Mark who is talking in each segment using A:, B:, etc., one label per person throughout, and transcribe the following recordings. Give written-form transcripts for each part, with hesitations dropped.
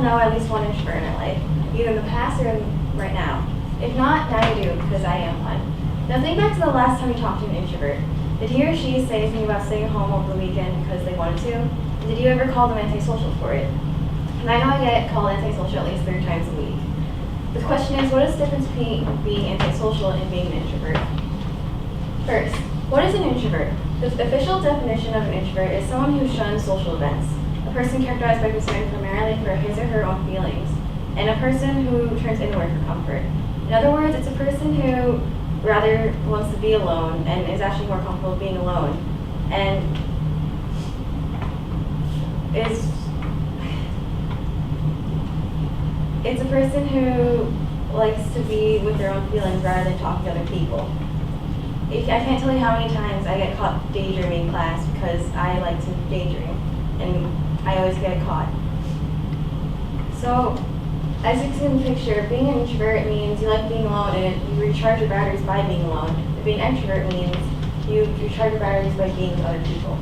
A: all know at least one introvert in their life, either in the past or right now. If not, now you do, because I am one. Now think back to the last time you talked to an introvert. Did he or she say anything about staying home over the weekend because they wanted to? Did you ever call them antisocial for it? And I know I get called antisocial at least 3 times a week. The question is, what is the difference between being antisocial and being an introvert? First, what is an introvert? The official definition of an introvert is someone who shuns social events, a person characterized by concern primarily for his or her own feelings, and a person who turns inward for comfort. In other words, it's a person who rather wants to be alone and is actually more comfortable being alone, and it's a person who likes to be with their own feelings rather than talking to other people. I can't tell you how many times I get caught daydreaming in class because I like to daydream, and I always get caught. So, as you can picture, being an introvert means you like being alone and you recharge your batteries by being alone. And being an extrovert means you recharge your batteries by being with other people.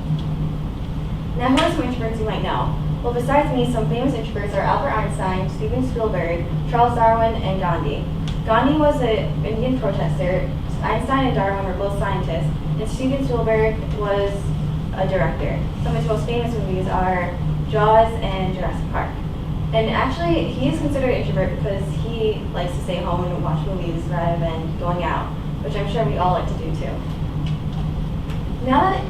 A: Now, who are some introverts you might know? Well, besides me, some famous introverts are Albert Einstein, Steven Spielberg, Charles Darwin, and Gandhi. Gandhi was an Indian protester. Einstein and Darwin were both scientists, and Steven Spielberg was a director. Some of his most famous movies are Jaws and Jurassic Park. And actually, he is considered an introvert because he likes to stay home and watch movies rather than going out, which I'm sure we all like to do too. Now that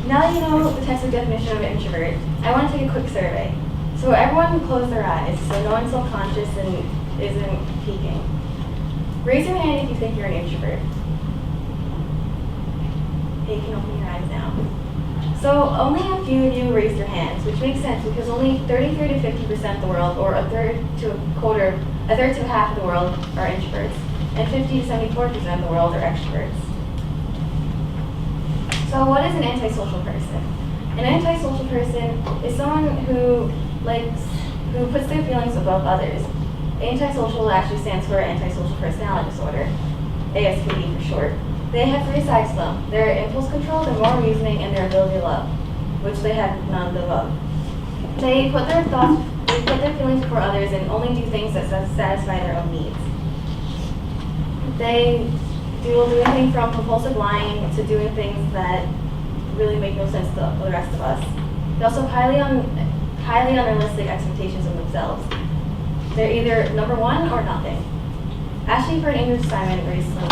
A: Now that you know the textbook definition of an introvert, I want to take a quick survey. So everyone close their eyes so no one's self-conscious and isn't peeking. Raise your hand if you think you're an introvert. Okay, you can open your eyes now. So only a few of you raised your hands, which makes sense because only 33 to 50% of the world, or a third to a half of the world are introverts, and 50 to 74% of the world are extroverts. So what is an antisocial person? An antisocial person is someone who puts their feelings above others. Antisocial actually stands for antisocial personality disorder, ASPD for short. They have 3 sides to them: their impulse control, their moral reasoning, and their ability to love, which they have none of the above. They put their feelings before others and only do things that satisfy their own needs. They will do anything from compulsive lying to doing things that really make no sense to the rest of us. They also have highly unrealistic expectations of themselves. They're either number 1 or nothing. Actually, for an English assignment recently,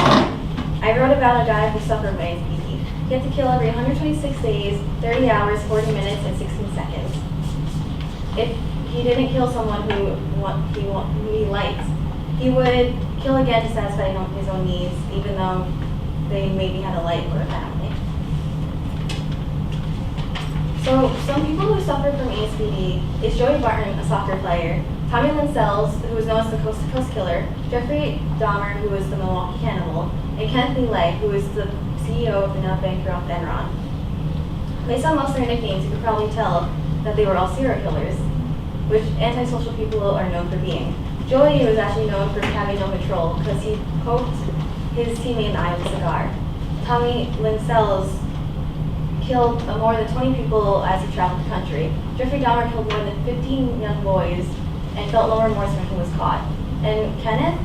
A: I wrote about a guy who suffered from ASPD. He had to kill every 126 days, 30 hours, 40 minutes, and 16 seconds. If he didn't kill someone who he liked, he would kill again to satisfy his own needs, even though they maybe had a life or a family. So some people who suffer from ASPD is Joey Barton, a soccer player, Tommy Linsells, who is known as the Coast to Coast Killer, Jeffrey Dahmer, who is the Milwaukee Cannibal, and Kenneth Lee, who is the CEO of the now bankrupt Enron. Based on most of their nicknames, you could probably tell that they were all serial killers, which antisocial people are known for being. Joey was actually known for having no control because he poked his teammate in the eye with a cigar. Tommy Linsells killed more than 20 people as he traveled the country. Jeffrey Dahmer killed more than 15 young boys and felt no remorse when he was caught. And Kenneth,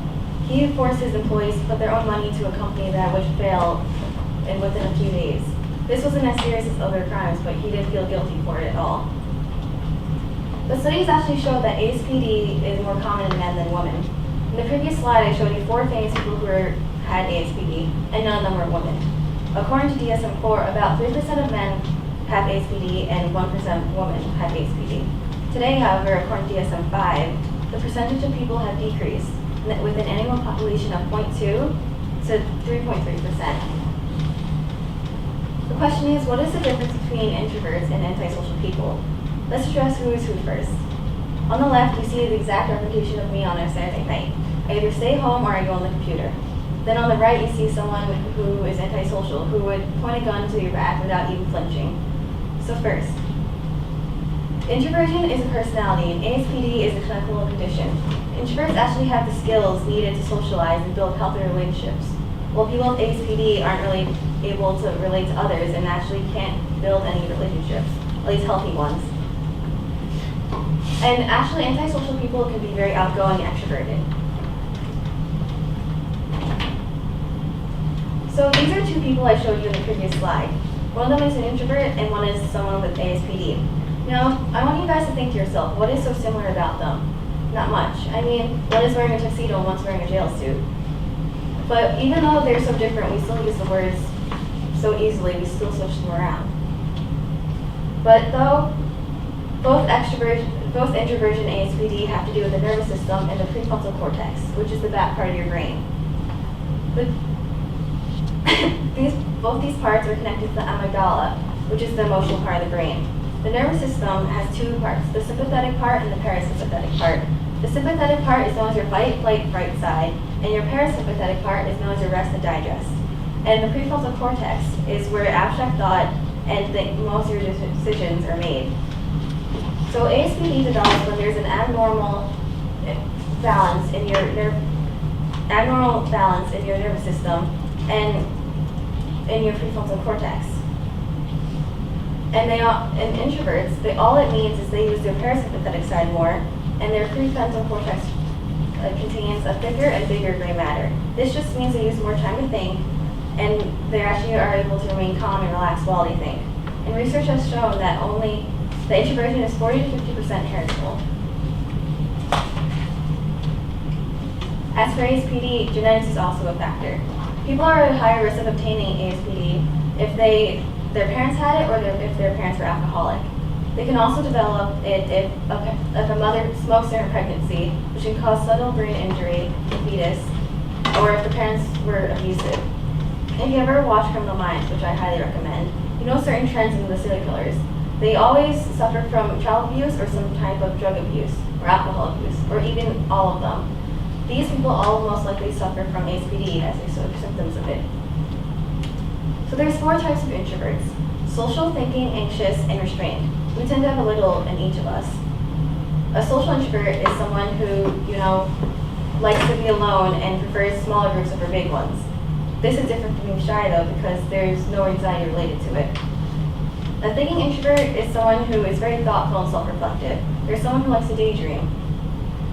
A: he forced his employees to put their own money into a company that would fail within a few days. This wasn't as serious as other crimes, but he didn't feel guilty for it at all. The studies actually showed that ASPD is more common in men than women. In the previous slide, I showed you 4 famous people who had ASPD, and none of them were women. According to DSM-4, about 3% of men have ASPD and 1% of women have ASPD. Today, however, according to DSM-5, the percentage of people have decreased with an annual population of 0.2 to 3.3%. The question is, what is the difference between introverts and antisocial people? Let's address who is who first. On the left, you see the exact representation of me on a Saturday night. I either stay home or I go on the computer. Then on the right, you see someone who is antisocial, who would point a gun to your back without even flinching. So first, introversion is a personality, and ASPD is a clinical condition. Introverts actually have the skills needed to socialize and build healthy relationships, while people with ASPD aren't really able to relate to others and actually can't build any relationships, at least healthy ones. And actually, antisocial people can be very outgoing and extroverted. So these are two people I showed you in the previous slide. One of them is an introvert and one is someone with ASPD. Now, I want you guys to think to yourself, what is so similar about them? Not much. I mean, one is wearing a tuxedo and one's wearing a jail suit. But even though they're so different, we still use the words so easily, we still switch them around. But though, both introversion and ASPD have to do with the nervous system and the prefrontal cortex, which is the back part of your brain. But both these parts are connected to the amygdala, which is the emotional part of the brain. The nervous system has two parts, the sympathetic part and the parasympathetic part. The sympathetic part is known as your fight, flight, fright side, and your parasympathetic part is known as your rest and digest. And the prefrontal cortex is where abstract thought and most of your decisions are made. So ASPD develops when there's an abnormal balance in your nervous system and in your prefrontal cortex. And introverts, all it means is they use their parasympathetic side more, and their prefrontal cortex contains a thicker and bigger gray matter. This just means they use more time to think, and they actually are able to remain calm and relaxed while they think. And research has shown that the introversion is 40 to 50% heritable. As for ASPD, genetics is also a factor. People are at a higher risk of obtaining ASPD if their parents had it or if their parents were alcoholic. They can also develop it if a mother smokes during pregnancy, which can cause subtle brain injury to the fetus, or if the parents were abusive. If you ever watch Criminal Minds, which I highly recommend, you know certain trends in the serial killers. They always suffer from child abuse or some type of drug abuse or alcohol abuse, or even all of them. These people all most likely suffer from ASPD as they show symptoms of it. So there's 4 types of introverts: social, thinking, anxious, and restrained. We tend to have a little in each of us. A social introvert is someone who, likes to be alone and prefers smaller groups over big ones. This is different from being shy though, because there's no anxiety related to it. A thinking introvert is someone who is very thoughtful and self-reflective. There's someone who likes to daydream.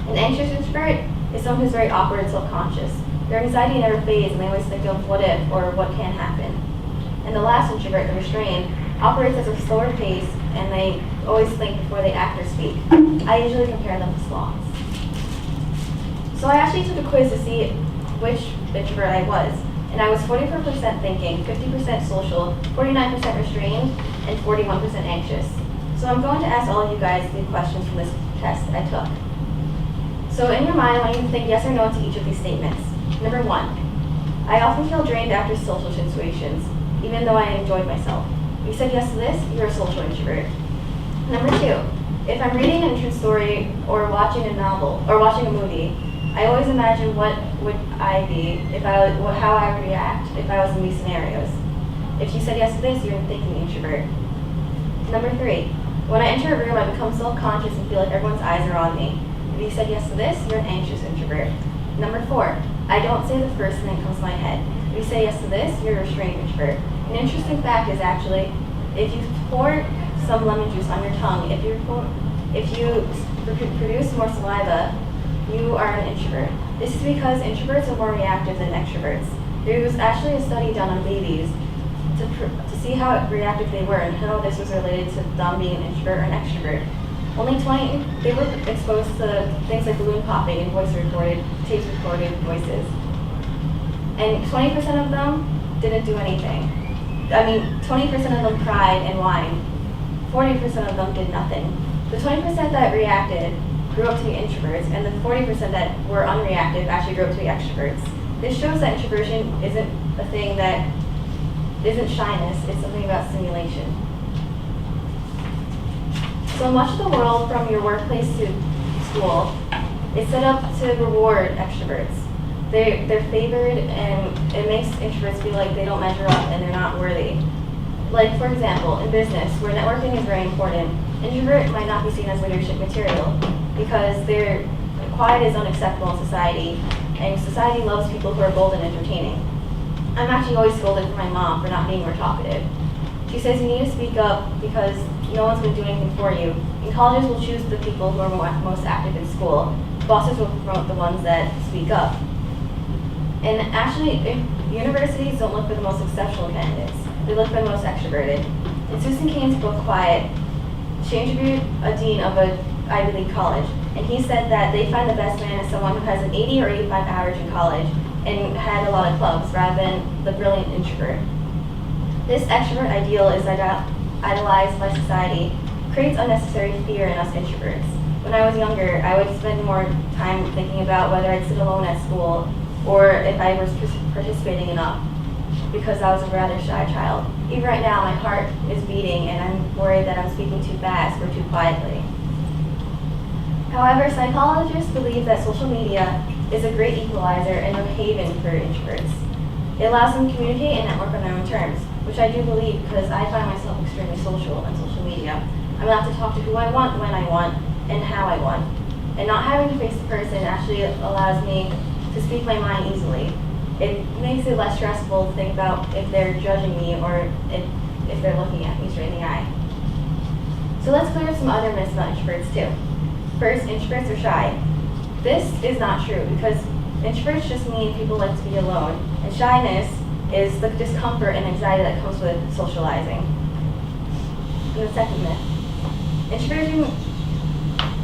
A: An anxious introvert is someone who's very awkward and self-conscious. Their anxiety never fades and they always think of what if or what can happen. And the last introvert, the restrained, operates at a slower pace and they always think before they act or speak. I usually compare them to sloths. So I actually took a quiz to see which introvert I was. And I was 44% thinking, 50% social, 49% restrained, and 41% anxious. So I'm going to ask all of you guys the questions from this test I took. So in your mind, I want you to think yes or no to each of these statements. Number 1, I often feel drained after social situations, even though I enjoyed myself. If you said yes to this, you're a social introvert. Number 2, if I'm reading an interesting story or watching a novel or watching a movie, I always imagine what would I be how I would react if I was in these scenarios. If you said yes to this, you're a thinking introvert. Number 3, when I enter a room, I become self-conscious and feel like everyone's eyes are on me. If you said yes to this, you're an anxious introvert. Number 4, I don't say the first thing that comes to my head. If you say yes to this, you're a restrained introvert. An interesting fact is actually, if you pour some lemon juice on your tongue, if you produce more saliva, you are an introvert. This is because introverts are more reactive than extroverts. There was actually a study done on babies to see how reactive they were and how this was related to them being an introvert or an extrovert. They were exposed to things like balloon popping and tapes recorded voices. And 20% of them didn't do anything. 20% of them cried and whined. 40% of them did nothing. The 20% that reacted grew up to be introverts, and the 40% that were unreactive actually grew up to be extroverts. This shows that introversion isn't a thing that isn't shyness, it's something about simulation. So much of the world, from your workplace to school is set up to reward extroverts. They're favored, and it makes introverts feel like they don't measure up and they're not worthy. Like, for example, in business, where networking is very important, introvert might not be seen as leadership material because their quiet is unacceptable in society, and society loves people who are bold and entertaining. I'm actually always scolded for my mom for not being more talkative. She says you need to speak up because no one's going to do anything for you. And colleges will choose the people who are most active in school. Bosses will promote the ones that speak up. And actually, universities don't look for the most exceptional candidates. They look for the most extroverted. In Susan Cain's book, Quiet, she interviewed a dean of an Ivy League college, and he said that they find the best man is someone who has an 80 or 85 average in college and had a lot of clubs rather than the brilliant introvert. This extrovert ideal is idolized by society, creates unnecessary fear in us introverts. When I was younger, I would spend more time thinking about whether I'd sit alone at school or if I was participating enough, because I was a rather shy child. Even right now, my heart is beating and I'm worried that I'm speaking too fast or too quietly. However, psychologists believe that social media is a great equalizer and a haven for introverts. It allows them to communicate and network on their own terms, which I do believe because I find myself extremely social on social media. I'm allowed to talk to who I want, when I want, and how I want. And not having to face the person actually allows me to speak my mind easily. It makes it less stressful to think about if they're judging me or if they're looking at me straight in the eye. So let's clear up some other myths about introverts too. First, introverts are shy. This is not true because introverts just mean people like to be alone, and shyness is the discomfort and anxiety that comes with socializing. And the second myth,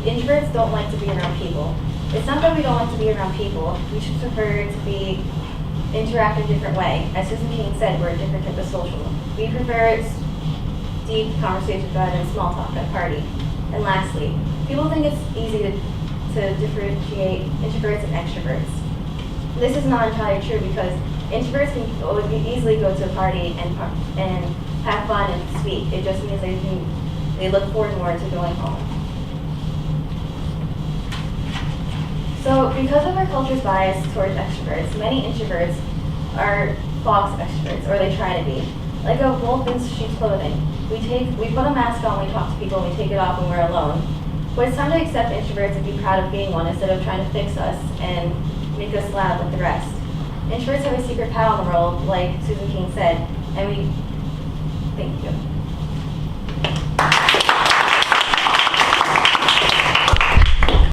A: introverts don't like to be around people. It's not that we don't like to be around people, we just prefer to interact in a different way. As Susan Cain said, we're a different type of social. We prefer deep conversations rather than small talk at a party. And lastly, people think it's easy to differentiate introverts and extroverts. This is not entirely true because introverts can easily go to a party and have fun and speak. It just means they look forward more to going home. So because of our culture's bias towards extroverts, many introverts are false extroverts, or they try to be. Like a wolf in sheep's clothing. We put a mask on when we talk to people and we take it off when we're alone. But it's time to accept introverts and be proud of being one instead of trying to fix us and make us loud like the rest. Introverts have a secret power in the world, like Susan Cain said, and thank you.